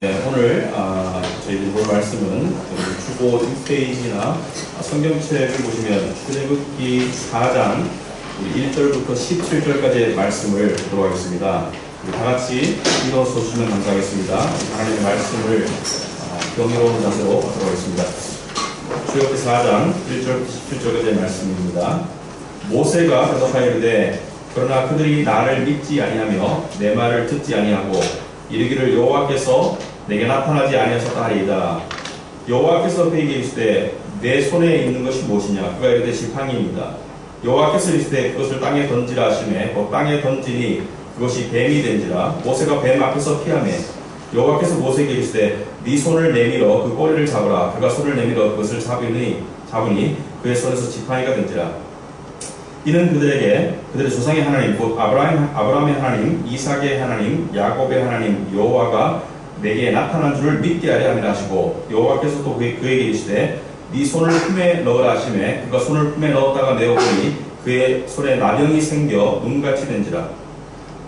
네, 오늘 저희들이 볼 말씀은 주보 6페이지나 성경책을 보시면 출애굽기 4장 1절부터 17절까지의 말씀을 보도록 하겠습니다. 우리 다 같이 읽어서 주시면 감사하겠습니다. 하나님의 말씀을 경이로운 자세로 보도록 하겠습니다. 출애굽기 4장 1절부터 17절까지의 말씀입니다. 모세가 대답하이르되 그러나 그들이 나를 믿지 아니하며 내 말을 듣지 아니하고 이르기를 여호와께서 내게 나타나지 아니하셨다 하리이다. 여호와께서 그에게 이르시되 내 손에 있는 것이 무엇이냐? 그가 이르되 지팡이입니다. 여호와께서 이르시되 그것을 땅에 던지라 하시매 곧 땅에 던지니 그것이 뱀이 된지라. 모세가 뱀 앞에서 피하매 여호와께서 모세에게 이르시되 네 손을 내밀어 그 꼬리를 잡으라. 그가 손을 내밀어 그것을 잡으니 그의 손에서 지팡이가 된지라. 이는 그들의 조상의 하나님 곧 아브라함의 하나님, 이삭의 하나님, 야곱의 하나님 여호와가 내게 나타난 줄을 믿게 하려 함이라 하시고, 여호와께서 또 그에게 이르시되 네 손을 품에 넣으라 하시매 그가 손을 품에 넣었다가 내어보니 그의 손에 나병이 생겨 눈같이 된지라.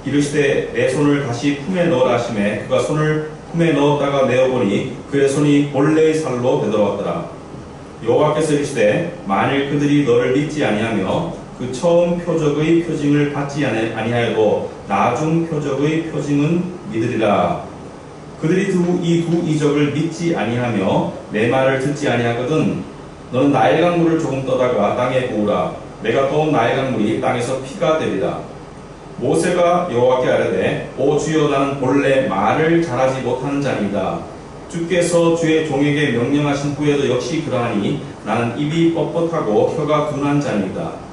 이르시되 내 손을 다시 품에 넣으라 하시매 그가 손을 품에 넣었다가 내어보니 그의 손이 본래의 살로 되돌아왔더라. 여호와께서 이르시되 만일 그들이 너를 믿지 아니하며 그 처음 표적의 표징을 받지 아니하여도 나중 표적의 표징은 믿으리라. 그들이 이 두 이적을 믿지 아니하며 내 말을 듣지 아니하거든 너는 나일 강물을 조금 떠다가 땅에 부으라. 내가 떠온 나일 강물이 땅에서 피가 되리라. 모세가 여호와께 아뢰되 오 주여 나는 본래 말을 잘하지 못하는 자니이다. 주께서 주의 종에게 명령하신 후에도 역시 그러하니 나는 입이 뻣뻣하고 혀가 둔한 자니이다.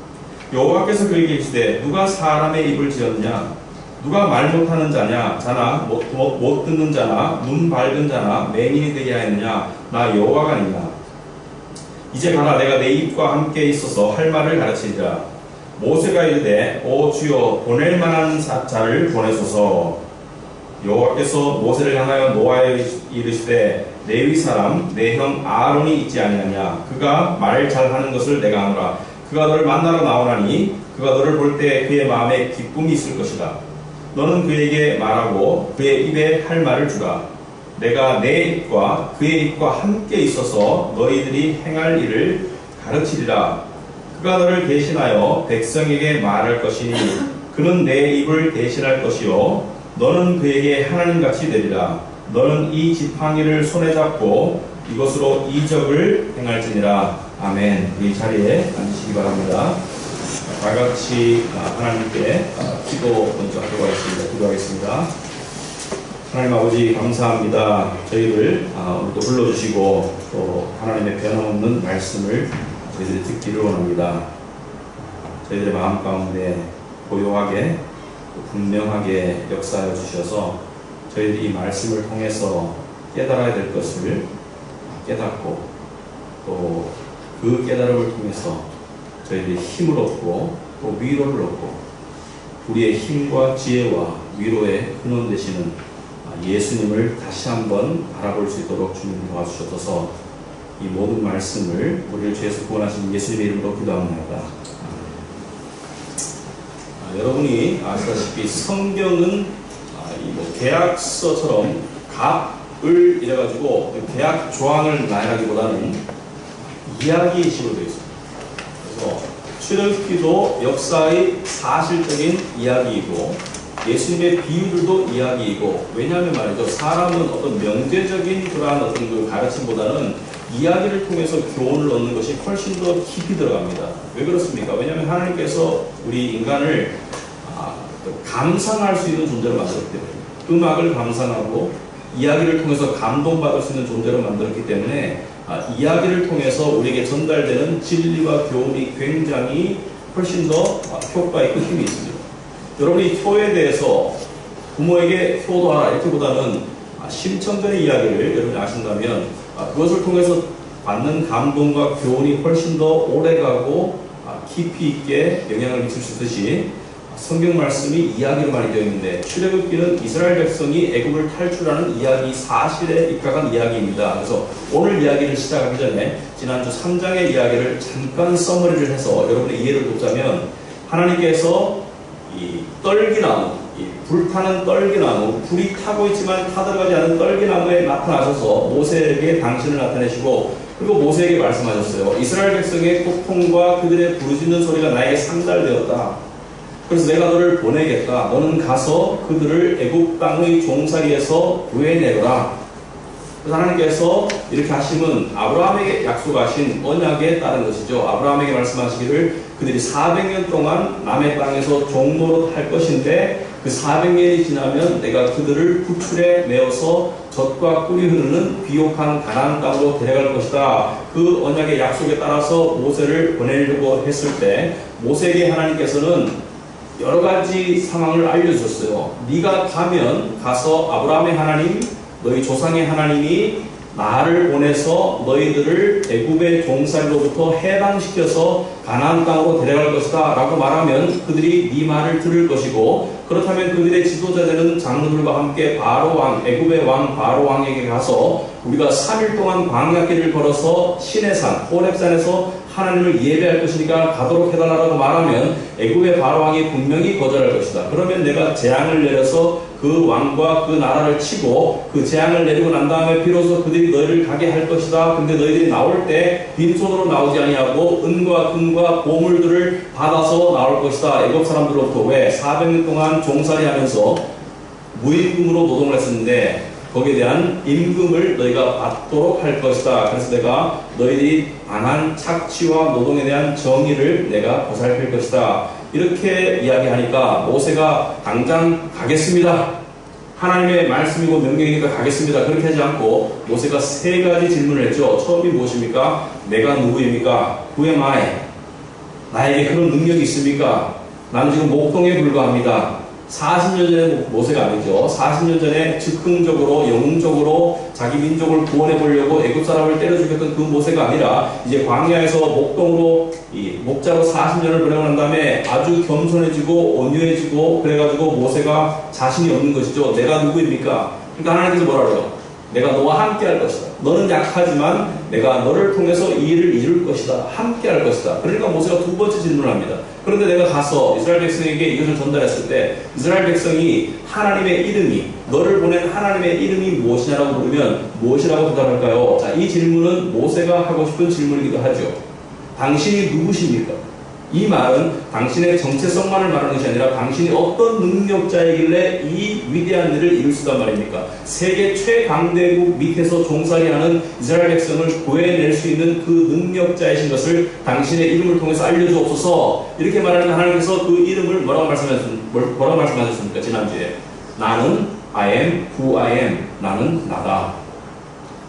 여호와께서 그에게 이르시되 누가 사람의 입을 지었냐? 누가 말 못하는 자냐? 자나 못 듣는 자나 눈 밝은 자나 맹인이 되게 하였느냐? 나 여호와가 아니냐? 이제 가라. 내가 내 입과 함께 있어서 할 말을 가르치리라. 모세가 이르되 오 주여 보낼 만한 자를 보내소서. 여호와께서 모세를 향하여 노아에 이르시되 레위 사람 내 형 아론이 있지 아니하냐? 그가 말 잘하는 것을 내가 아노라. 그가 너를 만나러 나오나니 그가 너를 볼 때 그의 마음에 기쁨이 있을 것이다. 너는 그에게 말하고 그의 입에 할 말을 주라. 내가 내 입과 그의 입과 함께 있어서 너희들이 행할 일을 가르치리라. 그가 너를 대신하여 백성에게 말할 것이니 그는 내 입을 대신할 것이요 너는 그에게 하나님같이 되리라. 너는 이 지팡이를 손에 잡고 이것으로 이적을 행할지니라. 아멘. 이 자리에 앉으시기 바랍니다. 다 같이 하나님께 기도 먼저 기도하겠습니다. 하나님 아버지 감사합니다. 저희를 오늘도 불러주시고 또 하나님의 변함없는 말씀을 저희들이 듣기를 원합니다. 저희들의 마음 가운데 고요하게 분명하게 역사하여 주셔서 저희들이 이 말씀을 통해서 깨달아야 될 것을 깨닫고 또 그 깨달음을 통해서 저희들이 힘을 얻고 또 위로를 얻고 우리의 힘과 지혜와 위로의 근원 되시는 예수님을 다시 한번 바라볼 수 있도록 주님 도와주셔서 이 모든 말씀을 우리를 죄에서 구원하신 예수님의 이름으로 기도합니다. 여러분이 아시다시피 성경은 계약서처럼 갑을 이래가지고 계약 조항을 나열하기보다는 이야기식으로 되어 있습니다. 그래서 출애굽기도 역사의 사실적인 이야기이고 예수님의 비유들도 이야기이고, 왜냐하면 말이죠, 사람은 어떤 명제적인 그러한 어떤 그 가르침보다는 이야기를 통해서 교훈을 얻는 것이 훨씬 더 깊이 들어갑니다. 왜 그렇습니까? 왜냐하면 하나님께서 우리 인간을 감상할 수 있는 존재로 만들었기 때문에, 음악을 감상하고 이야기를 통해서 감동받을 수 있는 존재로 만들었기 때문에 이야기를 통해서 우리에게 전달되는 진리와 교훈이 굉장히 훨씬 더 효과 있고 힘이 있습니다. 여러분이 효에 대해서 부모에게 효도하라 이렇게보다는 심천전의 이야기를 여러분이 아신다면 그것을 통해서 받는 감동과 교훈이 훨씬 더 오래가고 깊이 있게 영향을 미칠 수 있듯이 성경 말씀이 이야기로 많이 되어 있는데, 출애굽기는 이스라엘 백성이 애굽을 탈출하는 이야기, 사실에 입각한 이야기입니다. 그래서 오늘 이야기를 시작하기 전에 지난주 3장의 이야기를 잠깐 서머리를 해서 여러분의 이해를 돕자면, 하나님께서 이 떨기나무, 이 불타는 떨기나무, 불이 타고 있지만 타들어가지 않은 떨기나무에 나타나셔서 모세에게 당신을 나타내시고 그리고 모세에게 말씀하셨어요. 이스라엘 백성의 고통과 그들의 부르짖는 소리가 나에게 상달되었다. 그래서 내가 너를 보내겠다. 너는 가서 그들을 애굽 땅의 종살이에서 구해내라. 그래서 하나님께서 이렇게 하심은 아브라함에게 약속하신 언약에 따른 것이죠. 아브라함에게 말씀하시기를 그들이 400년 동안 남의 땅에서 종노릇 할 것인데 그 400년이 지나면 내가 그들을 구출해 내어서 젖과 꿀이 흐르는 비옥한 가나안 땅으로 데려갈 것이다. 그 언약의 약속에 따라서 모세를 보내려고 했을 때 모세에게 하나님께서는 여러 가지 상황을 알려주셨어요. 네가 가서 아브라함의 하나님, 너희 조상의 하나님이 나를 보내서 너희들을 애굽의 종살이로부터 해방시켜서 가나안 땅으로 데려갈 것이다 라고 말하면 그들이 네 말을 들을 것이고, 그렇다면 그들의 지도자 되는 장로들과 함께 바로왕, 애굽의 왕 바로왕에게 가서 우리가 3일 동안 광야길을 걸어서 시내산 호렙산에서 하나님을 예배할 것이니까 가도록 해달라고 말하면 애굽의 바로왕이 분명히 거절할 것이다. 그러면 내가 재앙을 내려서 그 왕과 그 나라를 치고 그 재앙을 내리고 난 다음에 비로소 그들이 너희를 가게 할 것이다. 근데 너희들이 나올 때 빈손으로 나오지 아니하고 은과 금과 보물들을 받아서 나올 것이다. 애굽 사람들로부터. 왜? 400년 동안 종살이하면서 무임금으로 노동을 했었는데 거기에 대한 임금을 너희가 받도록 할 것이다. 그래서 내가 너희들이 당한 착취와 노동에 대한 정의를 내가 보살필 것이다. 이렇게 이야기하니까 모세가 당장 가겠습니다. 하나님의 말씀이고 명령이니까 가겠습니다. 그렇게 하지 않고 모세가 3가지 질문을 했죠. 처음이 무엇입니까? 내가 누구입니까? Who am I? 나에게 그런 능력이 있습니까? 나는 지금 목동에 불과합니다. 40년 전에 모세가 아니죠. 40년 전에 즉흥적으로 영웅적으로 자기 민족을 구원해 보려고 애굽 사람을 때려 죽였던 그 모세가 아니라 이제 광야에서 목동으로 이 목자로 40년을 보내고 난 다음에 아주 겸손해지고 온유해지고 그래가지고 모세가 자신이 없는 것이죠. 내가 누구입니까? 그러니까 하나님께서 뭐라 그래요? 내가 너와 함께 할 것이다. 너는 약하지만 내가 너를 통해서 이 일을 이룰 것이다. 함께 할 것이다. 그러니까 모세가 2번째 질문을 합니다. 그런데 내가 가서 이스라엘 백성에게 이것을 전달했을 때 이스라엘 백성이 하나님의 이름이, 너를 보낸 하나님의 이름이 무엇이냐라고 물으면 무엇이라고 대답할까요? 자, 이 질문은 모세가 하고 싶은 질문이기도 하죠. 당신이 누구십니까? 이 말은 당신의 정체성만을 말하는 것이 아니라 당신이 어떤 능력자이길래 이 위대한 일을 이룰 수 있단 말입니까? 세계 최강대국 밑에서 종살이하는 이스라엘 백성을 구해낼 수 있는 그 능력자이신 것을 당신의 이름을 통해서 알려주옵소서. 이렇게 말하는 하나님께서 그 이름을 뭐라고 말씀하셨습니까? 지난주에 나는 I am who I am. 나는 나다.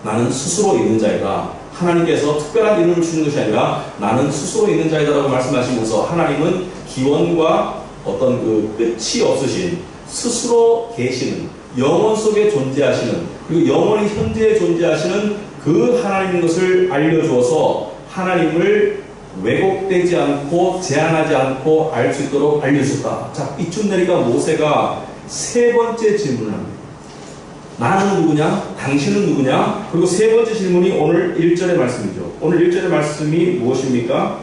나는 스스로 있는 자이다. 하나님께서 특별한 이름을 주는 것이 아니라 나는 스스로 있는 자이다라고 말씀하시면서 하나님은 기원과 어떤 그 끝이 없으신 스스로 계시는 영원 속에 존재하시는 그리고 영원히 현재에 존재하시는 그 하나님인 것을 알려주어서 하나님을 왜곡되지 않고 제한하지 않고 알 수 있도록 알려주셨다. 자, 이쯤 되니까 모세가 3번째 질문을 합니다. 나는 누구냐? 당신은 누구냐? 그리고 3번째 질문이 오늘 1절의 말씀이죠. 오늘 1절의 말씀이 무엇입니까?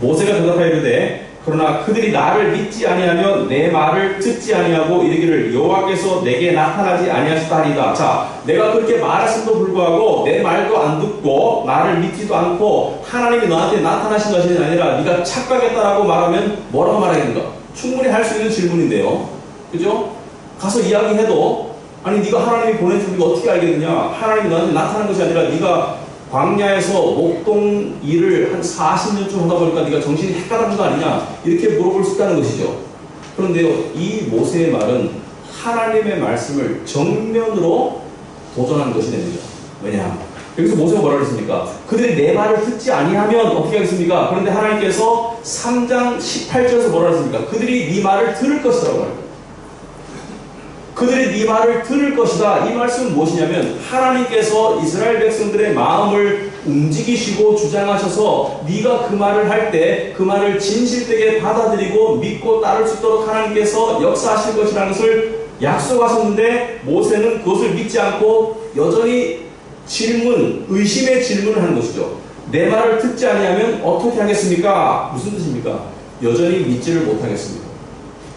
모세가 대답하이르되 그러나 그들이 나를 믿지 아니하며 내 말을 듣지 아니하고 이르기를 여호와께서 내게 나타나지 아니하셨다 하리이다. 자, 내가 그렇게 말했음에도 불구하고 내 말도 안 듣고 나를 믿지도 않고 하나님이 너한테 나타나신 것이 아니라 네가 착각했다라고 말하면 뭐라고 말하겠는가? 충분히 할 수 있는 질문인데요. 그죠? 가서 이야기해도 아니 네가 하나님이 보내준 우리가 어떻게 알겠느냐? 하나님이 너한테 나타난 것이 아니라 네가 광야에서 목동 일을 한 40년쯤 하다 보니까 네가 정신이 헷갈린 거 아니냐? 이렇게 물어볼 수 있다는 것이죠. 그런데요, 이 모세의 말은 하나님의 말씀을 정면으로 도전하는 것이 됩니다. 왜냐? 여기서 모세가 뭐라고 했습니까? 그들이 내 말을 듣지 아니하면 어떻게 하겠습니까? 그런데 하나님께서 3장 18절에서 뭐라고 했습니까? 그들이 네 말을 들을 것이라고 말합니다. 그들이 네 말을 들을 것이다. 이 말씀은 무엇이냐면 하나님께서 이스라엘 백성들의 마음을 움직이시고 주장하셔서 네가 그 말을 할 때 그 말을 진실되게 받아들이고 믿고 따를 수 있도록 하나님께서 역사하실 것이라는 것을 약속하셨는데 모세는 그것을 믿지 않고 여전히 의심의 질문을 하는 것이죠. 내 말을 듣지 아니하면 어떻게 하겠습니까? 무슨 뜻입니까? 여전히 믿지를 못하겠습니다.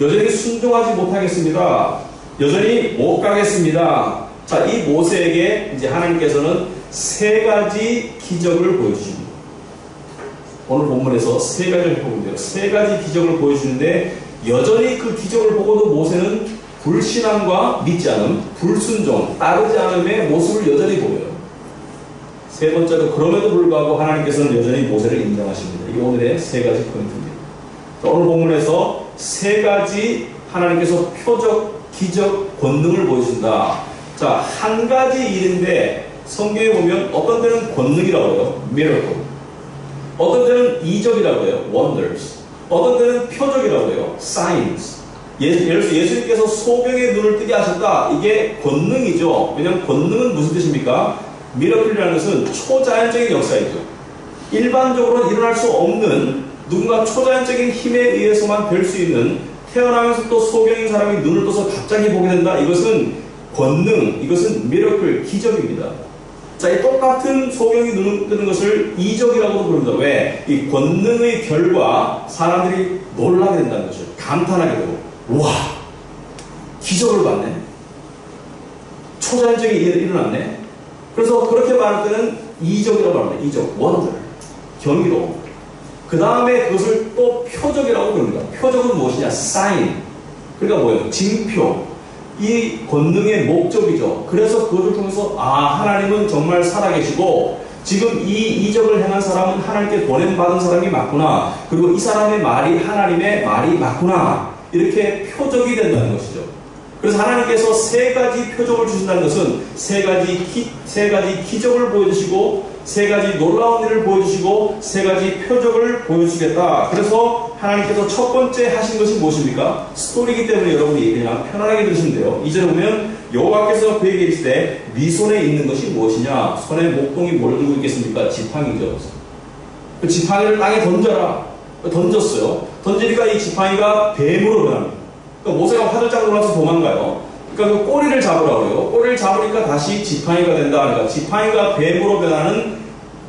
여전히 순종하지 못하겠습니다. 여전히 못 가겠습니다. 자, 이 모세에게 이제 하나님께서는 세 가지 기적을 보여주십니다. 오늘 본문에서 세 가지를 보면 돼요. 세 가지 기적을 보여주는데 여전히 그 기적을 보고도 모세는 불신앙과 믿지 않음, 불순종, 따르지 않음의 모습을 여전히 보여요. 세 번째로 그럼에도 불구하고 하나님께서는 여전히 모세를 인정하십니다. 이게 오늘의 세 가지 포인트입니다. 오늘 본문에서 세 가지 하나님께서 표적, 기적, 권능을 보여준다. 자, 한 가지 일인데 성경에 보면 어떤 때는 권능이라고 해요. miracle. 어떤 때는 이적이라고 해요. wonders. 어떤 때는 표적이라고 해요. signs. 예를 들어서 예수님께서 소경의 눈을 뜨게 하셨다. 이게 권능이죠. 왜냐하면 권능은 무슨 뜻입니까? miracle이라는 것은 초자연적인 역사이죠. 일반적으로 일어날 수 없는 누군가 초자연적인 힘에 의해서만 될 수 있는 태어나면서 또 소경인 사람이 눈을 떠서 갑자기 보게 된다. 이것은 권능, 이것은 miracle, 기적입니다. 자, 이 똑같은 소경이 눈을 뜨는 것을 이적이라고도 부릅니다. 왜? 이 권능의 결과 사람들이 놀라게 된다는 것을 감탄하게 되고, 와, 기적을 봤네. 초자연적인 일이 일어났네. 그래서 그렇게 말할 때는 이적이라고 합니다. 이적, wonder, 경이로움. 그 다음에 그것을 또 표적이라고 부릅니다. 표적은 무엇이냐? sign. 그러니까 뭐예요? 징표. 이 권능의 목적이죠. 그래서 그것을 통해서 하나님은 정말 살아계시고 지금 이 이적을 행한 사람은 하나님께 보냄받은 사람이 맞구나. 그리고 이 사람의 말이 하나님의 말이 맞구나. 이렇게 표적이 된다는 것이죠. 그래서 하나님께서 세 가지 표적을 주신다는 것은 세 가지 기적을 보여주시고 세 가지 놀라운 일을 보여주시고 세 가지 표적을 보여주시겠다. 그래서 하나님께서 첫 번째 하신 것이 무엇입니까? 스토리이기 때문에 여러분이 그냥 편안하게 들으시면 돼요. 이제 보면 여호와께서 그에게 이르시되 네 손에 있는 것이 무엇이냐? 손에 목동이 뭘 들고 있겠습니까? 지팡이죠. 그 지팡이를 땅에 던져라. 던졌어요. 던지니까 이 지팡이가 뱀으로 변합니다. 그러니까 모세가 화들짝 놀라서 도망가요. 그러니까 그 꼬리를 잡으라고 해요. 꼬리를 잡으니까 다시 지팡이가 된다. 그러니까 지팡이가 뱀으로 변하는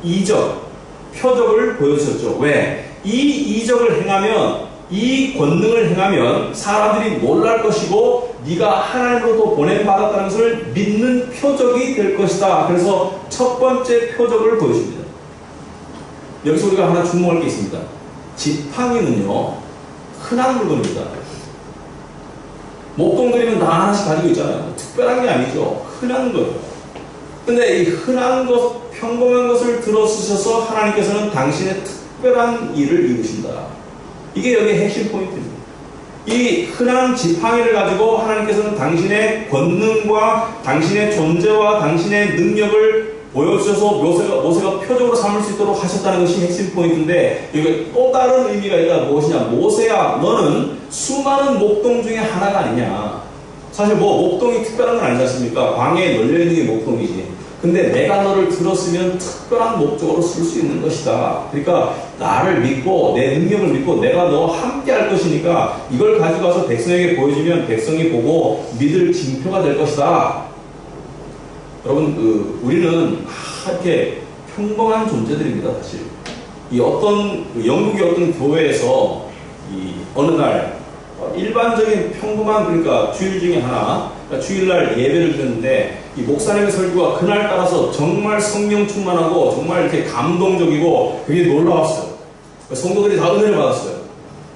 이적, 표적을 보여주셨죠. 왜? 이 이적을 행하면, 이 권능을 행하면 사람들이 놀랄 것이고 네가 하나님으로부터 보냄받았다는 것을 믿는 표적이 될 것이다. 그래서 첫 번째 표적을 보여줍니다. 여기서 우리가 하나 주목할 게 있습니다. 지팡이는요, 흔한 물건입니다. 목동들이면 다 하나씩 가지고 있잖아요. 특별한 게 아니죠. 흔한 거예요. 근데 이 흔한 것, 평범한 것을 들어 쓰셔서 하나님께서는 당신의 특별한 일을 이루신다. 이게 여기의 핵심 포인트입니다. 이 흔한 지팡이를 가지고 하나님께서는 당신의 권능과 당신의 존재와 당신의 능력을 보여주셔서 모세가 표적으로 삼을 수 있도록 하셨다는 것이 핵심 포인트인데, 여기 또 다른 의미가 있다. 무엇이냐? 모세야, 너는 수많은 목동 중에 하나가 아니냐. 사실 목동이 특별한 건 아니지 않습니까? 광야에 널려있는 게 목동이지. 근데 내가 너를 들었으면 특별한 목적으로 쓸 수 있는 것이다. 그러니까 나를 믿고 내 능력을 믿고 내가 너와 함께 할 것이니까 이걸 가지고 와서 백성에게 보여주면 백성이 보고 믿을 징표가 될 것이다. 여러분, 우리는 이렇게 평범한 존재들입니다, 사실. 이 영국의 어떤 교회에서 어느 날 일반적인 평범한, 그러니까 주일 중에 하나, 그러니까 주일날 예배를 드렸는데 이 목사님의 설교가 그날 따라서 정말 성령 충만하고 정말 이렇게 감동적이고 굉장히 놀라웠어요. 성도들이 다 은혜를 받았어요.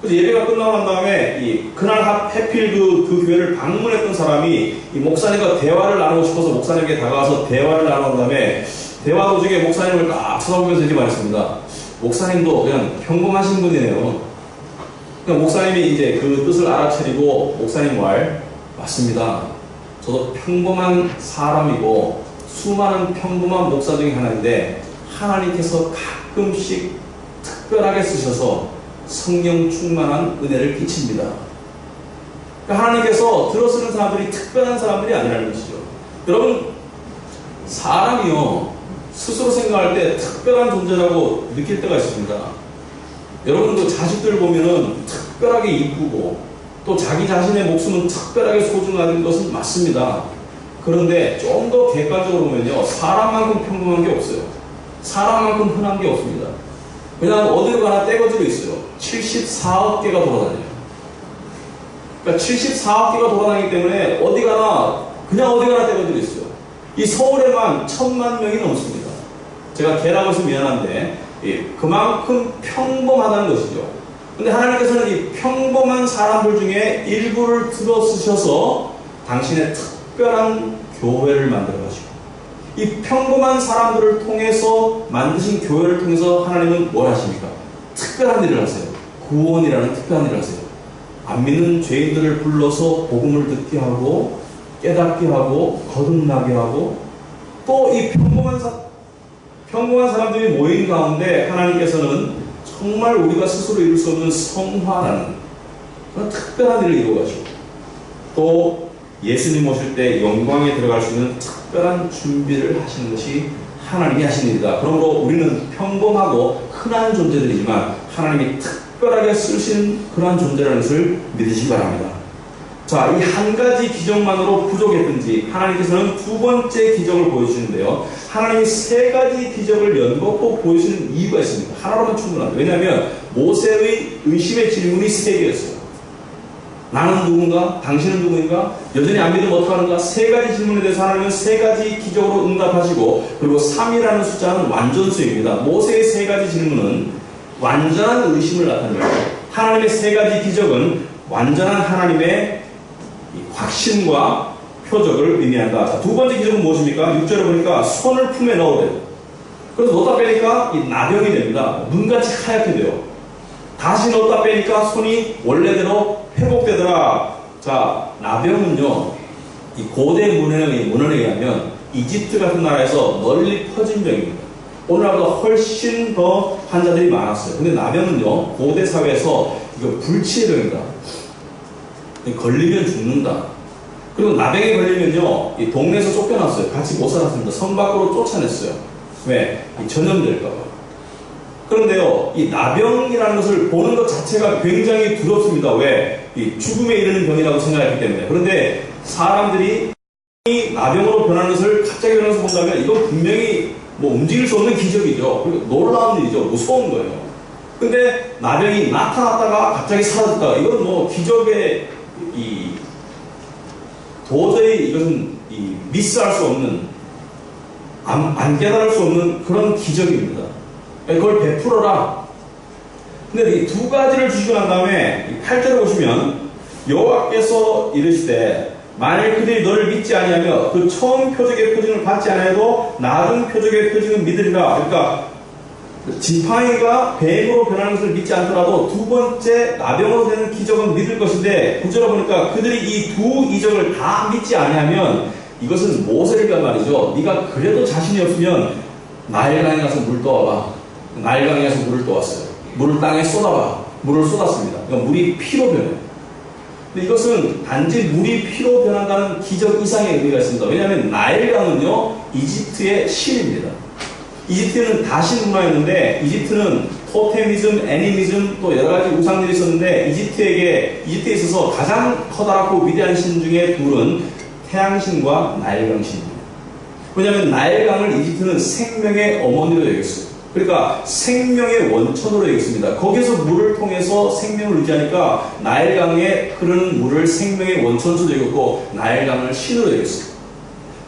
그래서 예배가 끝나고 난 다음에 그날 하필 그 교회를 방문했던 사람이 이 목사님과 대화를 나누고 싶어서 목사님에게 다가와서 대화를 나눈 다음에 대화 도중에 목사님을 딱 쳐다보면서 이렇게 말했습니다. 목사님도 그냥 평범하신 분이네요. 그러니까 목사님이 이제 그 뜻을 알아차리고 목사님 말 맞습니다. 저도 평범한 사람이고 수많은 평범한 목사 중에 하나인데 하나님께서 가끔씩 특별하게 쓰셔서 성령 충만한 은혜를 끼칩니다. 그러니까 하나님께서 들어쓰는 사람들이 특별한 사람들이 아니라는 것이죠. 여러분, 사람이요 스스로 생각할 때 특별한 존재라고 느낄 때가 있습니다. 여러분도 자식들 보면은 특별하게 이쁘고 또 자기 자신의 목숨은 특별하게 소중한 것은 맞습니다. 그런데 좀 더 객관적으로 보면요, 사람만큼 평범한 게 없어요. 사람만큼 흔한 게 없습니다. 그냥 어디로 가나 떼거지로 있어요. 74억 개가 돌아다녀요. 그러니까 74억기가 돌아다니기 때문에 어디 가나 그냥 어디 가나 떼거들이 있어요. 이 서울에만 1000만 명이 넘습니다. 제가 개라고 해서 미안한데 그만큼 평범하다는 것이죠. 근데 하나님께서는 이 평범한 사람들 중에 일부를 들어 쓰셔서 당신의 특별한 교회를 만들어 가시고, 이 평범한 사람들을 통해서 만드신 교회를 통해서 하나님은 뭘 하십니까? 특별한 일을 하세요. 구원이라는 특별한 일을 하세요. 안 믿는 죄인들을 불러서 복음을 듣게 하고 깨닫게 하고 거듭나게 하고, 또 이 평범한 사람들이 모인 가운데 하나님께서는 정말 우리가 스스로 이룰 수 없는 성화라는 그런 특별한 일을 이루어가시고, 또 예수님 오실 때 영광에 들어갈 수 있는 특별한 준비를 하시는 것이 하나님이 하신 일이다. 그러므로 우리는 평범하고 흔한 존재들이지만 하나님이 특별하게 쓰신 그러한 존재라는 것을 믿으시기 바랍니다. 자, 이 한 가지 기적만으로 부족했든지 하나님께서는 두 번째 기적을 보여주시는데요. 하나님이 세 가지 기적을 연거푸 보여주시는 이유가 있습니다. 하나로만 충분합니다. 왜냐하면 모세의 의심의 질문이 세 개였어요. 나는 누군가? 당신은 누구인가? 여전히 안 믿으면 어떡하는가? 세 가지 질문에 대해서 하나님은 세 가지 기적으로 응답하시고, 그리고 3이라는 숫자는 완전수입니다. 모세의 세 가지 질문은 완전한 의심을 나타냅니다. 하나님의 세 가지 기적은 완전한 하나님의 확신과 표적을 의미한다. 자, 두 번째 기적은 무엇입니까? 6절에 보니까 손을 품에 넣으래요. 그래서 넣었다 빼니까 이 나병이 됩니다. 눈같이 하얗게 돼요. 다시 넣었다 빼니까 손이 원래대로 회복되더라. 자, 나병은요, 이 고대 문헌에 의하면 이집트 같은 나라에서 널리 퍼진 병입니다. 오늘날보다 훨씬 더 환자들이 많았어요. 근데 나병은요, 고대 사회에서 이거 불치병이다. 걸리면 죽는다. 그리고 나병에 걸리면요, 이 동네에서 쫓겨났어요. 같이 못 살았습니다. 성 밖으로 쫓아냈어요. 왜? 전염될까봐. 그런데요, 이 나병이라는 것을 보는 것 자체가 굉장히 두렵습니다. 왜? 이 죽음에 이르는 병이라고 생각했기 때문에. 그런데 사람들이 이 나병으로 변하는 것을 갑자기 일어나서 본다면 이건 분명히 뭐 움직일 수 없는 기적이죠. 그리고 놀라운 일이죠. 무서운 거예요. 근데 나병이 나타났다가 갑자기 사라졌다가, 이건 뭐 기적의 도저히 이것은 미스할 수 없는, 안 깨달을 수 없는 그런 기적입니다. 그걸 베풀어라. 근데 이 두 가지를 주시고 난 다음에 8절에 보시면 여호와께서 이르시되 만일 그들이 너를 믿지 아니하며 그 처음 표적의 표징을 받지 아니하여도 나중 표적의 표징은 믿으리라. 그러니까 지팡이가 뱀으로 변하는 것을 믿지 않더라도 두 번째 나병으로 되는 기적은 믿을 것인데, 9절에 보니까 그들이 이 두 이적을 다 믿지 아니하면, 이것은 모세를 위한 말이죠. 네가 그래도 자신이 없으면 나일강에 가서 물 떠와봐. 나일강에 가서 물을 떠왔어요. 물을 땅에 쏟아봐. 물을 쏟았습니다. 그러니까 물이 피로 변해요. 근데 이것은 단지 물이 피로 변한다는 기적 이상의 의미가 있습니다. 왜냐하면 나일강은요, 이집트의 신입니다. 이집트는 다신 문화였는데, 이집트는 토테미즘, 애니미즘, 또 여러 가지 우상들이 있었는데, 이집트에 있어서 가장 커다랗고 위대한 신 중에 둘은 태양신과 나일강신입니다. 왜냐하면 나일강을 이집트는 생명의 어머니로 여겼어요. 그러니까 생명의 원천으로 여겼습니다. 거기서 물을 통해서 생명을 유지하니까 나일강에 흐르는 물을 생명의 원천으로 여겼고, 나일강을 신으로 여겼어요.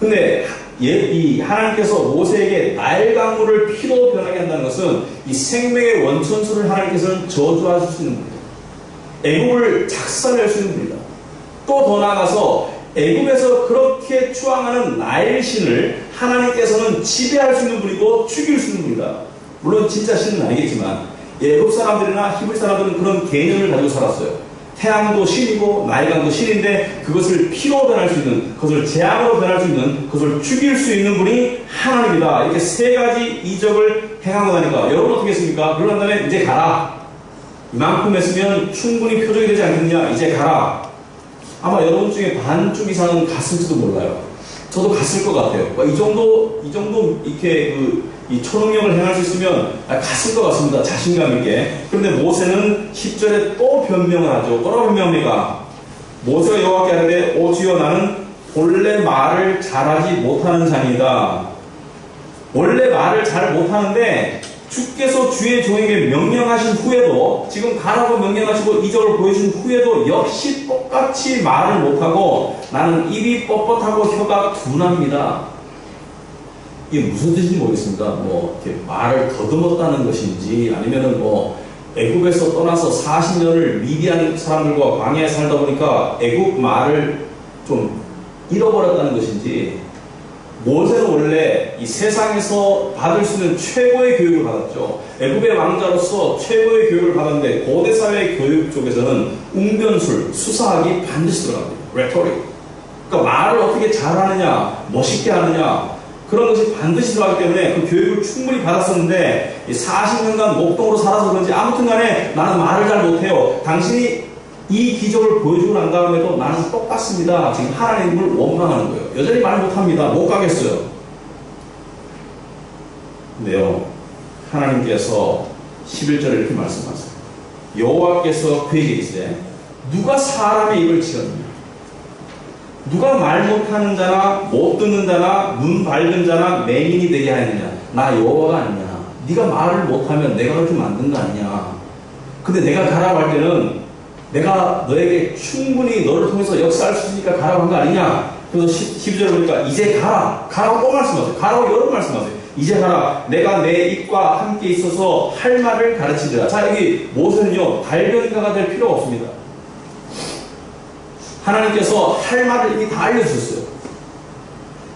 근데 이 하나님께서 모세에게 나일강물을 피로 변하게 한다는 것은 이 생명의 원천수를 하나님께서는 저주하실 수 있는 분이다. 애굽을 작살낼 수 있는 분이다. 또 더 나아가서 애굽에서 그렇게 추앙하는 나일신을 하나님께서는 지배할 수 있는 분이고 죽일 수 있는 분이다. 물론 진짜 신은 아니겠지만 애굽 사람들이나 히브리 사람들은 그런 개념을 가지고 살았어요. 태양도 신이고 나일강도 신인데 그것을 피로 변할 수 있는, 그것을 재앙으로 변할 수 있는, 그것을 죽일 수 있는 분이 하나님이다. 이렇게 세 가지 이적을 행하고 나니까 여러분 어떻게 했습니까? 그러고 난 다음에 이제 가라. 이만큼 했으면 충분히 표적이 되지 않겠느냐. 이제 가라. 아마 여러분 중에 반쯤 이상은 갔을지도 몰라요. 저도 갔을 것 같아요. 이 정도 이렇게 이 초능력을 행할 수 있으면 갔을 것 같습니다. 자신감 있게. 그런데 모세는 10절에 또 변명을 하죠. 뭐라고 변명합니까? 모세가 여호와께 하는데, 오 주여, 나는 본래 말을 잘하지 못하는 자니다. 원래 말을 잘 못하는데 주께서 주의 종에게 명령하신 후에도, 지금 가라고 명령하시고 이적을 보여준 후에도 역시 똑같이 말을 못하고 나는 입이 뻣뻣하고 혀가 둔합니다. 이게 무슨 뜻인지 모르겠습니다. 뭐 이렇게 말을 더듬었다는 것인지, 아니면은 뭐 애굽에서 떠나서 40년을 미디안 사람들과 광야에 살다 보니까 애굽 말을 좀 잃어버렸다는 것인지, 모세는 원래 이 세상에서 받을 수 있는 최고의 교육을 받았죠. 애굽의 왕자로서 최고의 교육을 받았는데, 고대 사회의 교육 쪽에서는 웅변술, 수사학이 반드시 들어갑니다. 레토릭. 그러니까 말을 어떻게 잘하느냐, 멋있게 하느냐, 그런 것이 반드시 들어가기 때문에 그 교육을 충분히 받았었는데, 40년간 목동으로 살아서 그런지 아무튼 간에 나는 말을 잘 못해요. 당신이 이 기적을 보여주고 난 다음에도 나는 똑같습니다. 지금 하나님을 원망하는 거예요. 여전히 말 못합니다. 못 가겠어요. 근데요, 하나님께서 11절에 이렇게 말씀하세요. 여호와께서 그에게 이르시되 누가 사람의 입을 치었느냐? 누가 말 못하는 자나 못 듣는 자나 눈 밝은 자나 맹인이 되게 하느냐? 나 여호와가 아니냐? 네가 말을 못하면 내가 그렇게 만든 거 아니냐? 근데 내가 가라고 할 때는 내가 너에게 충분히 너를 통해서 역사할 수 있으니까 가라고 한 거 아니냐? 그래서 12절에 보니까 이제 가라. 가라고 꼭 말씀하세요. 가라고 여러 말씀하세요. 이제 가라. 내가 내 입과 함께 있어서 할 말을 가르치리라. 자, 여기 모세는요, 달변가가 될 필요가 없습니다. 하나님께서 할 말을 이미 다 알려주셨어요.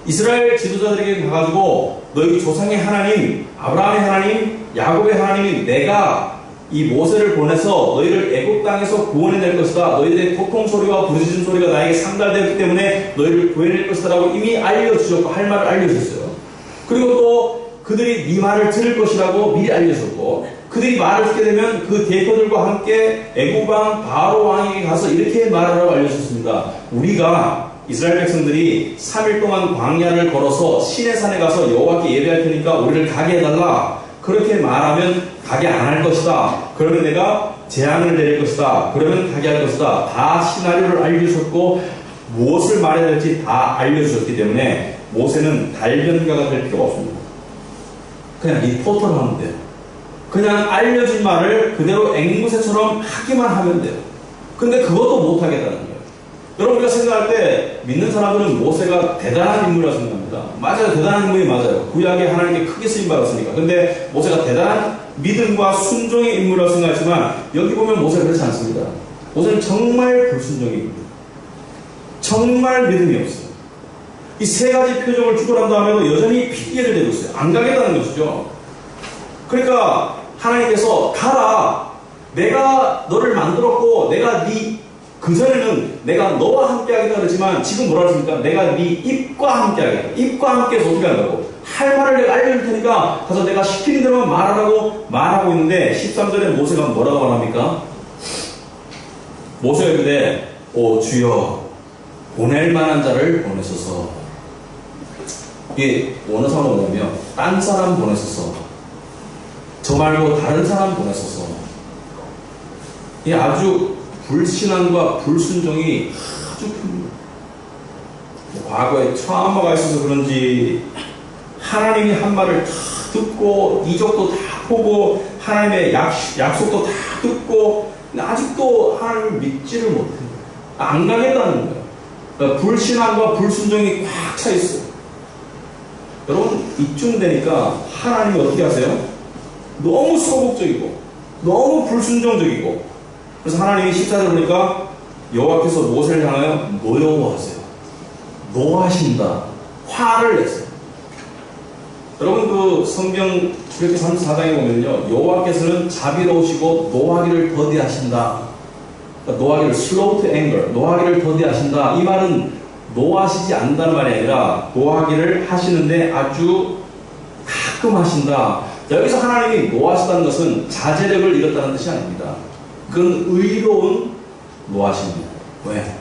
이스라엘 지도자들에게 가가지고 너희 조상의 하나님, 아브라함의 하나님, 야곱의 하나님이 내가 이 모세를 보내서 너희를 애굽 땅에서 구원해낼 것이다. 너희들의 고통 소리와 부르짖음 소리가 나에게 상달되었기 때문에 너희를 구해낼 것이다 라고 이미 알려주셨고, 할 말을 알려주셨어요. 그리고 또 그들이 네 말을 들을 것이라고 미리 알려줬고, 그들이 말을 듣게 되면 그 대표들과 함께 애굽 왕 바로 왕에게 가서 이렇게 말하라고 알려주셨습니다. 우리가 이스라엘 백성들이 3일 동안 광야를 걸어서 시내산에 가서 여호와께 예배할 테니까 우리를 가게 해달라. 그렇게 말하면 가게 안 할 것이다. 그러면 내가 재앙을 내릴 것이다. 그러면 가게 할 것이다. 다 시나리오를 알려주셨고 무엇을 말해야 될지 다 알려주셨기 때문에 모세는 달변가가 될 필요가 없습니다. 그냥 리포터를 하면 돼요. 그냥 알려진 말을 그대로 앵무새처럼 하기만 하면 돼요. 근데 그것도 못하겠다는 거예요. 여러분, 우리가 생각할 때 믿는 사람들은 모세가 대단한 인물이라고 생각합니다. 맞아요. 대단한 인물이 맞아요. 구약에 하나님께 크게 쓰임받았으니까. 근데 모세가 대단한 믿음과 순종의 인물이라고 생각하지만 여기 보면 모세가 그렇지 않습니다. 모세는 정말 불순종입니다. 정말 믿음이 없어요. 이 세 가지 표적을 주고 난 다음에도 여전히 핑계를 대고 있어요. 안 가겠다는 것이죠. 그러니까 하나님께서 가라. 내가 너를 만들었고 내가 그전에는 내가 너와 함께 하겠다 그랬지만 지금 뭐라 그랬습니까? 내가 네 입과 함께 하겠다. 입과 함께 해서 어떻게 한다고? 할 말을 내가 알려줄 테니까 가서 내가 시키는 대로만 말하라고 말하고 있는데 13절에 모세가 뭐라고 말합니까? 모세가 이르되 오 주여 보낼 만한 자를 보내소서. 이게 원어상으로 뭐냐면 딴 사람 보내소서. 저 말고 다른 사람 보내소서. 이게 아주 불신앙과 불순종이 아주 큽니다. 과거에 트라우마가 있어서 그런지 하나님이 한 말을 다 듣고 이적도 다 보고 하나님의 약속도 다 듣고 아직도 하나님을 믿지를 못해요. 안 가겠다는 거예요. 그러니까 불신앙과 불순종이 꽉 차 있어요. 여러분, 이쯤 되니까 하나님이 어떻게 하세요? 너무 소극적이고 너무 불순종적이고, 그래서 하나님이 14절 보니까 여호와께서 모세를 향하여 노여워하세요. 노하신다. 화를 내세요. 여러분, 그 성경 출애굽기 34장에 보면요, 여호와께서는 자비로우시고 노하기를 더디하신다. 그러니까 노하기를 slow to anger, 노하기를 더디하신다. 이 말은 노하시지 않는다는 말이 아니라 노하기를 하시는데 아주 가끔 하신다. 여기서 하나님이 노하시다는 것은 자제력을 잃었다는 뜻이 아닙니다. 그건 의로운 노하십니다. 왜?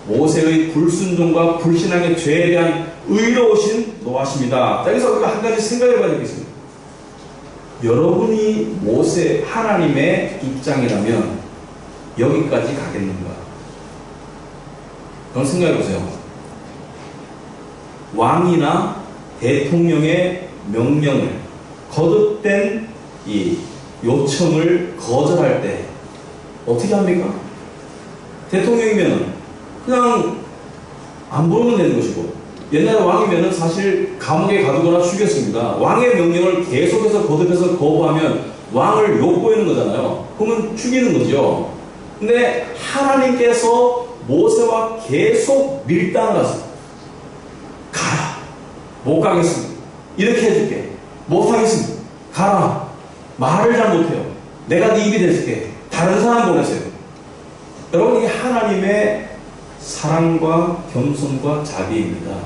모세의 불순종과 불신앙의 죄에 대한 의로우신 노하십니다. 여기서 우리가 한 가지 생각해 봐야 되겠습니다. 여러분이 모세 하나님의 입장이라면 여기까지 가겠는가? 그럼 생각해 보세요. 왕이나 대통령의 명령을, 거듭된 이 요청을 거절할 때 어떻게 합니까? 대통령이면 그냥 안 부르면 되는 것이고, 옛날에 왕이면 사실 감옥에 가두거나 죽였습니다. 왕의 명령을 계속해서 거듭해서 거부하면 왕을 욕보이는 거잖아요. 그러면 죽이는 거죠. 근데 하나님께서 모세와 계속 밀당을 하세요. 가라. 못 가겠습니다. 이렇게 해줄게. 못 하겠습니다. 가라. 말을 잘 못해요. 내가 네 입이 될게. 다른 사람 보내세요. 여러분, 이게 하나님의 사랑과 겸손과 자비입니다.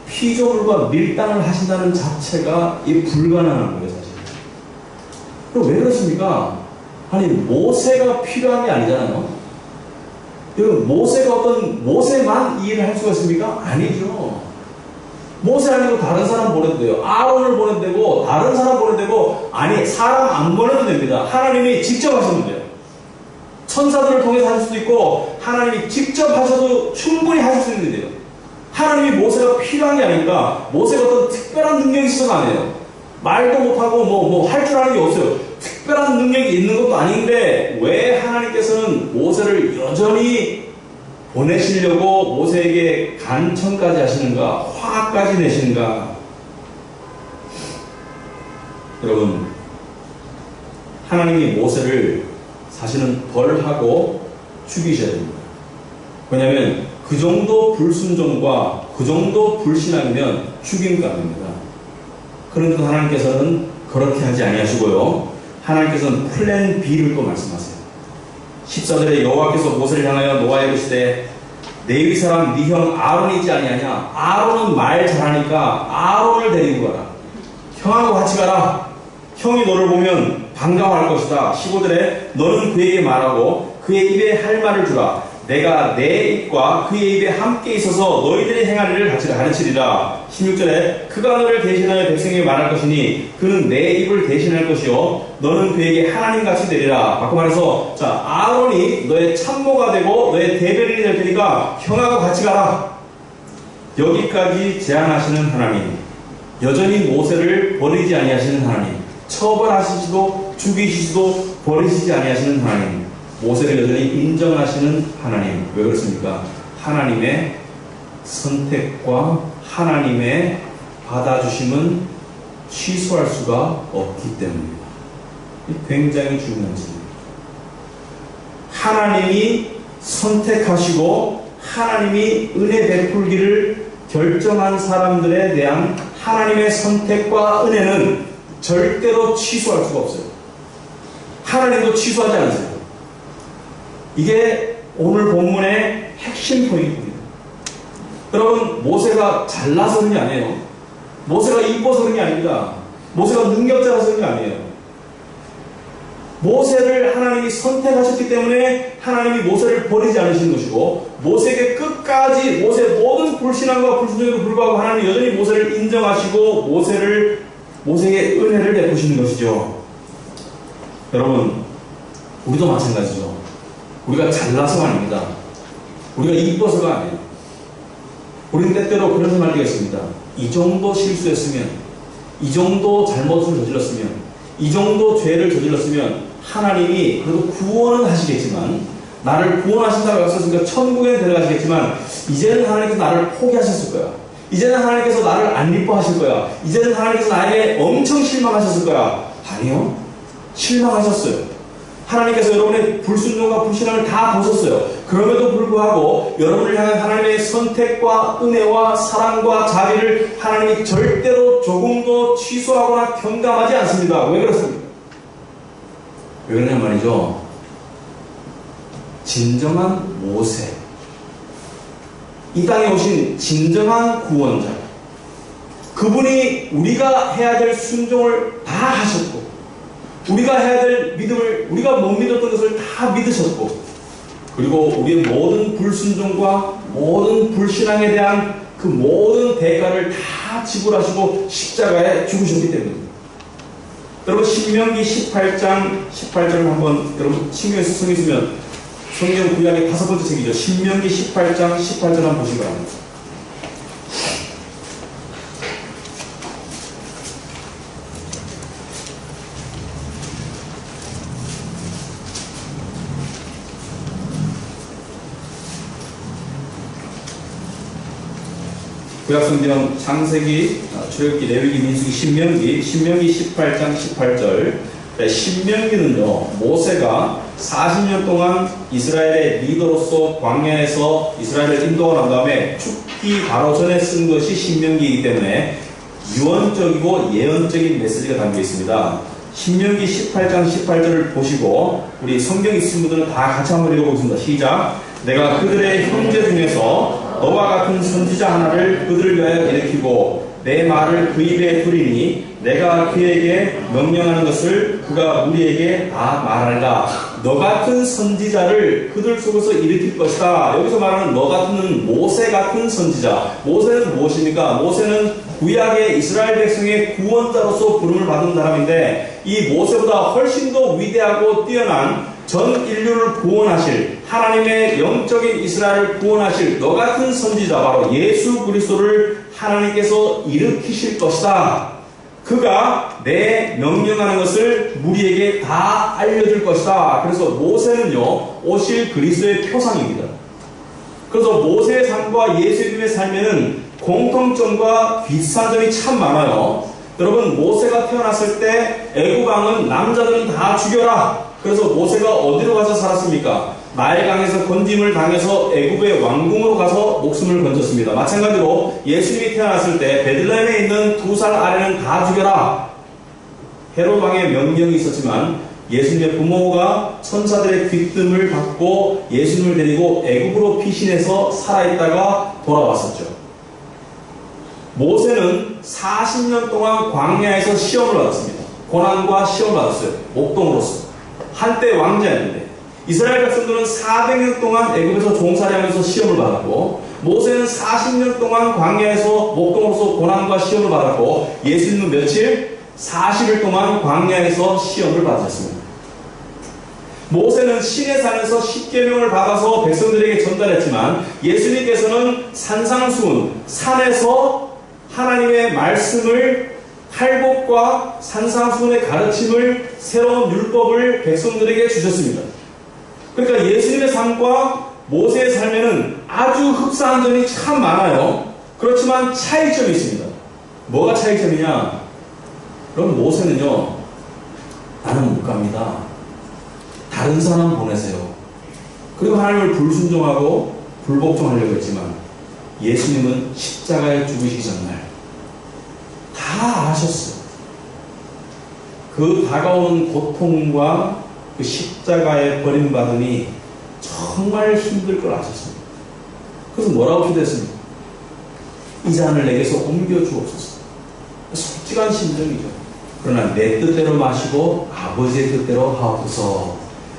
피조물과 밀당을 하신다는 자체가 이 불가능한 거예요, 사실. 그럼 왜 그렇습니까? 아니, 모세가 필요한 게 아니잖아요. 여러분, 모세만 이 일을 할 수가 있습니까? 아니죠. 모세 아니고 다른 사람 보내도 돼요. 아론을 보내도 되고, 다른 사람 보내도 되고, 아니, 사람 안 보내도 됩니다. 하나님이 직접 하시면 돼요. 천사들을 통해서 하실 수도 있고, 하나님이 직접 하셔도 충분히 하실 수 있는데요. 하나님이 모세가 필요한 게 아니니까, 모세가 어떤 특별한 능력이 있어서가 아니에요. 말도 못하고 할 줄 아는 게 없어요. 특별한 능력이 있는 것도 아닌데, 왜 하나님께서는 모세를 여전히 보내시려고 모세에게 간청까지 하시는가, 화까지 내시는가? 여러분, 하나님이 모세를 사실은 벌하고 죽이셔야 됩니다. 왜냐하면 그 정도 불순종과 그 정도 불신앙이면 죽임감입니다. 그런데도 하나님께서는 그렇게 하지 아니하시고요, 하나님께서는 플랜 B를 또 말씀하세요. 14절에 여호와께서 모세를 향하여 노아에 이르시되 레위 사람 네 형 아론이 있지 아니하냐? 아론은 말 잘하니까 아론을 데리고 가라. 형하고 같이 가라. 형이 너를 보면 반가워할 것이다. 15절에 너는 그에게 말하고 그의 입에 할 말을 주라. 내가 내 입과 그의 입에 함께 있어서 너희들이 행할 일을 같이 가르치리라. 16절에 그가 너를 대신하여 백성에게 말할 것이니 그는 내 입을 대신할 것이요 너는 그에게 하나님같이 되리라. 바꿔 말해서, 자, 아론이 너의 참모가 되고 너의 대변인이 될 테니까 형하고 같이 가라. 여기까지 제안하시는 하나님, 여전히 모세를 버리지 아니하시는 하나님, 처벌하시지도 죽이시지도 버리시지 아니하시는 하나님, 모세를 여전히 인정하시는 하나님. 왜 그렇습니까? 하나님의 선택과 하나님의 받아주심은 취소할 수가 없기 때문입니다. 굉장히 중요한 질문입니다. 하나님이 선택하시고 하나님이 은혜 베풀기를 결정한 사람들에 대한 하나님의 선택과 은혜는 절대로 취소할 수가 없어요. 하나님도 취소하지 않으세요. 이게 오늘 본문의 핵심 포인트입니다. 여러분, 모세가 잘나서 그런 게 아니에요. 모세가 이뻐서 그런 게 아닙니다. 모세가 능력자라서 그런 게 아니에요. 모세를 하나님이 선택하셨기 때문에 하나님이 모세를 버리지 않으신 것이고, 모세에게 끝까지 모세의 모든 불신앙과 불순종에도 불구하고 하나님이 여전히 모세를 인정하시고 모세에게 은혜를 베푸시는 것이죠. 여러분, 우리도 마찬가지죠. 우리가 잘나서가 아닙니다. 우리가 이뻐서가 아니에요. 우리는 때때로 그런 생각이 있습니다. 이 정도 실수했으면, 이 정도 잘못을 저질렀으면, 이 정도 죄를 저질렀으면 하나님이 그래도 구원은 하시겠지만, 나를 구원하신다고 약속했으니까 천국에 데려가시겠지만, 이제는 하나님께서 나를 포기하셨을 거야. 이제는 하나님께서 나를 안 이뻐하실 거야. 이제는 하나님께서 나에게 엄청 실망하셨을 거야. 아니요. 실망하셨어요. 하나님께서 여러분의 불순종과 불신앙을 다 보셨어요. 그럼에도 불구하고 여러분을 향한 하나님의 선택과 은혜와 사랑과 자비를 하나님이 절대로 조금도 취소하거나 경감하지 않습니다. 왜 그렇습니까? 왜 그러냐 말이죠. 진정한 모세, 이 땅에 오신 진정한 구원자, 그분이 우리가 해야 될 순종을 다 하셨고, 우리가 해야 될 믿음을, 우리가 못 믿었던 것을 다 믿으셨고, 그리고 우리의 모든 불순종과 모든 불신앙에 대한 그 모든 대가를 다 지불하시고 십자가에 죽으셨기 때문입니다. 여러분, 신명기 18장 18절을 한번, 여러분 신경에서 성경 있으면 성경 구약의 5번째 책이죠. 신명기 18장 18절 한번 보시기 바랍니다. 구약성경 창세기, 출애굽기, 레위기, 민수기, 신명기 18장 18절. 신명기는요, 모세가 40년 동안 이스라엘의 리더로서 광야에서 이스라엘을 인도하고 난 다음에 죽기 바로 전에 쓴 것이 신명기이기 때문에 유언적이고 예언적인 메시지가 담겨 있습니다. 신명기 18장 18절을 보시고 우리 성경 있으신 분들은 다 같이 한번 읽어보겠습니다. 시작. 내가 그들의 형제 중에서 너와 같은 선지자 하나를 그들을 위하여 일으키고 내 말을 그 입에 두리니 내가 그에게 명령하는 것을 그가 우리에게 다 말하리라. 너 같은 선지자를 그들 속에서 일으킬 것이다. 여기서 말하는 너 같은 모세 같은 선지자. 모세는 무엇입니까? 모세는 구약의 이스라엘 백성의 구원자로서 부름을 받은 사람인데 이 모세보다 훨씬 더 위대하고 뛰어난 전 인류를 구원하실 하나님의 영적인 이스라엘을 구원하실 너 같은 선지자 바로 예수 그리스도를 하나님께서 일으키실 것이다. 그가 내 명령하는 것을 우리에게 다 알려줄 것이다. 그래서 모세는요 오실 그리스도의 표상입니다. 그래서 모세의 삶과 예수님의 삶에는 공통점과 비슷한 점이 참 많아요. 여러분 모세가 태어났을 때 애굽 왕은 남자들은 다 죽여라. 그래서 모세가 어디로 가서 살았습니까? 나일강에서 건짐을 당해서 애굽의 왕궁으로 가서 목숨을 건졌습니다. 마찬가지로 예수님이 태어났을 때 베들레헴에 있는 2살 아래는 다 죽여라. 헤롯 왕의 명령이 있었지만 예수님의 부모가 천사들의 귀뜸을 받고 예수님을 데리고 애굽으로 피신해서 살아있다가 돌아왔었죠. 모세는 40년 동안 광야에서 시험을 받았습니다. 고난과 시험을 받았어요. 목동으로서. 한때 왕자였는데 이스라엘 백성들은 400년 동안 애굽에서 종살이하면서 시험을 받았고 모세는 40년 동안 광야에서 목동으로서 고난과 시험을 받았고 예수님은 며칠? 40일 동안 광야에서 시험을 받으셨습니다. 모세는 신의 산에서 십계명을 받아서 백성들에게 전달했지만 예수님께서는 산상수훈, 산에서 하나님의 말씀을 탈복과 산상수훈의 가르침을 새로운 율법을 백성들에게 주셨습니다. 그러니까 예수님의 삶과 모세의 삶에는 아주 흡사한 점이 참 많아요. 그렇지만 차이점이 있습니다. 뭐가 차이점이냐? 그럼 모세는요, 나는 못 갑니다. 다른 사람 보내세요. 그리고 하나님을 불순종하고 불복종하려고 했지만 예수님은 십자가에 죽으시기 전날 다 아셨어요. 그 다가오는 고통과 그 십자가에 버림받으니 정말 힘들 걸 아셨습니다. 그래서 뭐라고 기도했습니까? 이 잔을 내게서 옮겨 주옵소서. 솔직한 심정이죠. 그러나 내 뜻대로 마시고 아버지의 뜻대로 하옵소서.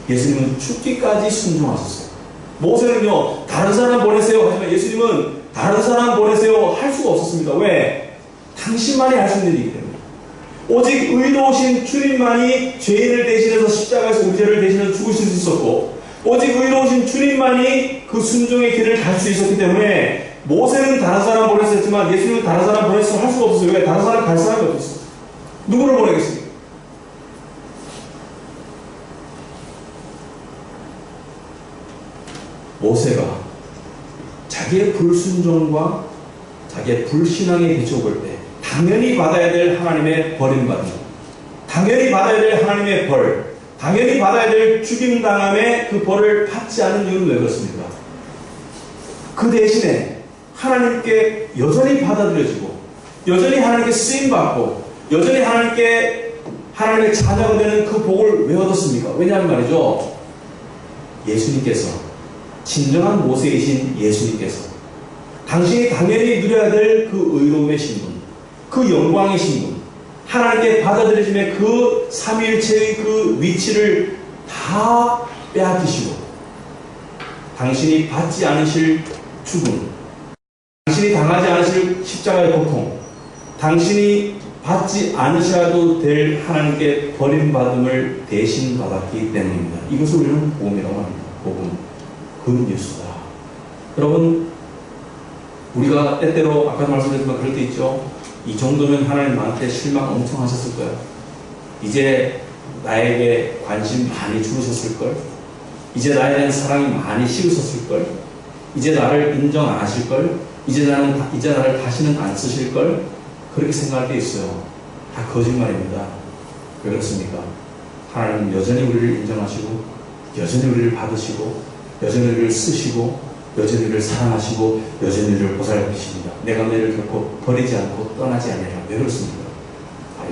예수님은 죽기까지 순종하셨어요. 모세는요, 다른 사람 보내세요 하지만 예수님은 다른 사람 보내세요 할 수가 없었습니다. 왜? 당신만이 할 수 있는 일이기 때문에. 오직 의로우신 주님만이 죄인을 대신해서 십자가에서 우리 죄를 대신해서 죽으실 수 있었고 오직 의로우신 주님만이 그 순종의 길을 갈 수 있었기 때문에 모세는 다른 사람 보냈었지만 예수님은 다른 사람 보냈어 할 수가 없었어요. 왜? 다른 사람 갈 사람이 없었어요. 누구를 보내겠습니까? 모세가 자기의 불순종과 자기의 불신앙의 빛을 볼 때 당연히 받아야 될 하나님의 버림받음, 당연히 받아야 될 하나님의 벌, 당연히 받아야 될 죽임당함의 그 벌을 받지 않은 이유는 왜 그렇습니까? 그 대신에 하나님께 여전히 받아들여지고 여전히 하나님께 쓰임받고 여전히 하나님의 자녀가 되는 그 복을 왜 얻었습니까? 왜냐하면 말이죠, 예수님께서 진정한 모세이신 예수님께서 당신이 당연히 누려야 될 그 의로움의 신분, 그 영광의 신분, 하나님께 받아들여짐의 그 삼위일체의 그 위치를 다 빼앗기시고 당신이 받지 않으실 죽음, 당신이 당하지 않으실 십자가의 고통, 당신이 받지 않으셔도 될 하나님께 버림받음을 대신 받았기 때문입니다. 이것을 우리는 복음이라고 합니다. 복음, 굿뉴스다. 여러분, 우리가 때때로 아까 말씀드렸지만 그럴 때 있죠. 이 정도면 하나님 나한테 실망 엄청 하셨을 거야. 이제 나에게 관심 많이 줄으셨을걸? 이제 나에 대한 사랑이 많이 식으셨을걸? 이제 나를 인정 안 하실걸? 이제 나를 다시는 안 쓰실 걸 그렇게 생각할 때 있어요. 다 거짓말입니다. 왜 그렇습니까? 하나님은 여전히 우리를 인정하시고, 여전히 우리를 받으시고, 여전히 우리를 쓰시고, 여전히 우리를 사랑하시고, 여전히 우리를 보살피십니다. 내가 너희를 결코 버리지 않고 떠나지 않으리라. 왜 그렇습니까?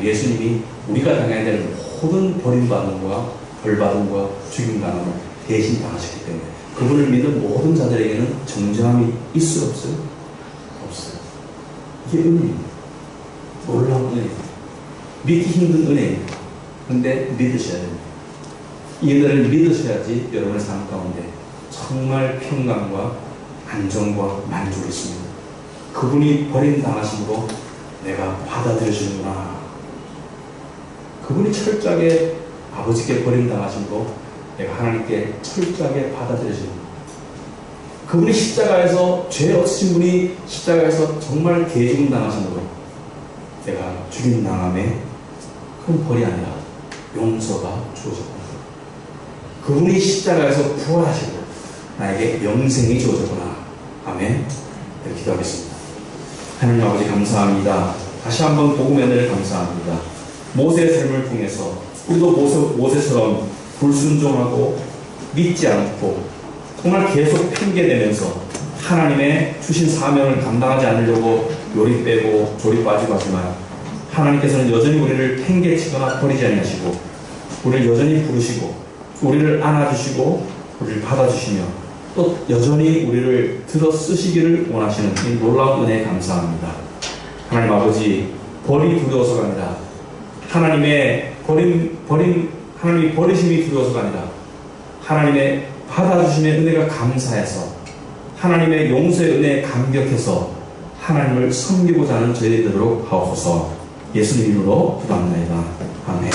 예수님이 우리가 당해야 되는 모든 버림받음과 벌받음과 죽임당함을 대신 당하셨기 때문에 그분을 믿는 모든 자들에게는 정죄함이 있을 없어요? 없어요. 이게 은혜입니다. 놀라운 은혜입니다. 믿기 힘든 은혜입니다. 근데 믿으셔야 됩니다. 이 은혜를 믿으셔야지 여러분의 삶 가운데 정말 평강과 안정과 만족이 있습니다. 그분이 버림당하심으로 내가 받아들여주는구나. 그분이 철저하게 아버지께 버림당하심으로 내가 하나님께 철저하게 받아들여주는 겁니다. 그분이 십자가에서 죄 없으신 분이 십자가에서 정말 개죽음 당하심으로 내가 죽임당함에 큰 벌이 아니라 용서가 주어졌구나. 그분이 십자가에서 부활하시고 나에게 영생이 주어졌구나. 아멘. 네, 기도하겠습니다. 하나님 아버지 감사합니다. 다시 한번 복음의 은혜를 감사합니다. 모세의 삶을 통해서 우리도 모세처럼 불순종하고 믿지 않고 정말 계속 핑계대면서 하나님의 주신 사명을 감당하지 않으려고 요리 빼고 조리 빠지고 하지만 하나님께서는 여전히 우리를 팽개치거나 버리지 아니하시고 우리를 여전히 부르시고 우리를 안아주시고 우리를 받아주시며 또 여전히 우리를 들어 쓰시기를 원하시는 이 놀라운 은혜에 감사합니다. 하나님 아버지, 벌이 두려워서가 아니라 하나님의 하나님이 버리심이 두려워서가 아니라 하나님의 받아주심의 은혜가 감사해서 하나님의 용서의 은혜에 감격해서 하나님을 섬기고자 하는 저희들 되도록 하옵소서. 예수님 이름으로 기도합니다. 아멘.